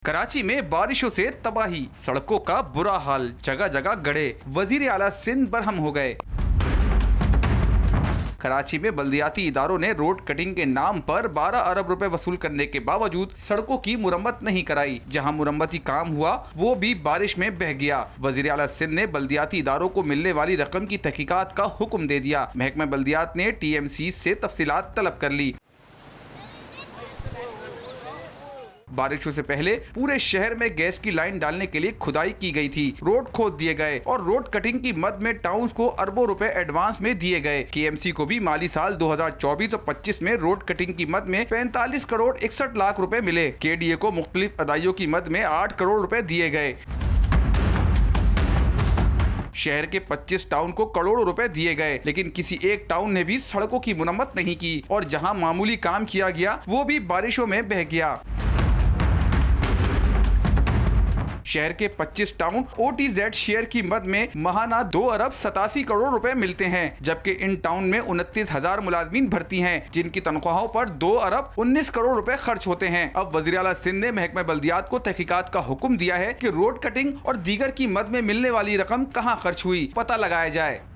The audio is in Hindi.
कराची में बारिशों से तबाही, सड़कों का बुरा हाल, जगह जगह गड्ढे, वजीर आला सिंध बरहम हो गए। कराची में बल्दियाती इदारों ने रोड कटिंग के नाम पर 12 अरब रुपए वसूल करने के बावजूद सड़कों की मुरम्मत नहीं कराई। जहां मुरम्मती काम हुआ वो भी बारिश में बह गया। वजीर आला सिंध ने बल्दियाती इदारों को मिलने वाली रकम की तहकीकात का हुक्म दे दिया। महकमा बल्दियात ने TMC से तफसीलात तलब कर ली। बारिशों से पहले पूरे शहर में गैस की लाइन डालने के लिए खुदाई की गई थी, रोड खोद दिए गए और रोड कटिंग की मद में टाउन्स को अरबों रुपए एडवांस में दिए गए। KMC को भी माली साल 2024 और 25 में रोड कटिंग की मद में 45 करोड़ 61 लाख रुपए मिले। KDA को मुख्तलिफ अदाइयों की मद में 8 करोड़ रुपए दिए गए। शहर के 25 टाउन को करोड़ों रुपए दिए गए, लेकिन किसी एक टाउन ने भी सड़कों की मुरम्मत नहीं की और जहां मामूली काम किया गया वो भी बारिशों में बह गया। शहर के 25 टाउन OTZ शेयर की मद में महाना 2 अरब 87 करोड़ रुपए मिलते हैं, जबकि इन टाउन में 29,000 मुलाजमीन भर्ती हैं, जिनकी तनख्वाहों पर 2 अरब 19 करोड़ रुपए खर्च होते हैं। अब वज़ीर आला सिंध ने महकमा बल्दियात को तहकीकात का हुक्म दिया है कि रोड कटिंग और दीगर की मद में मिलने वाली रकम कहाँ खर्च हुई, पता लगाया जाए।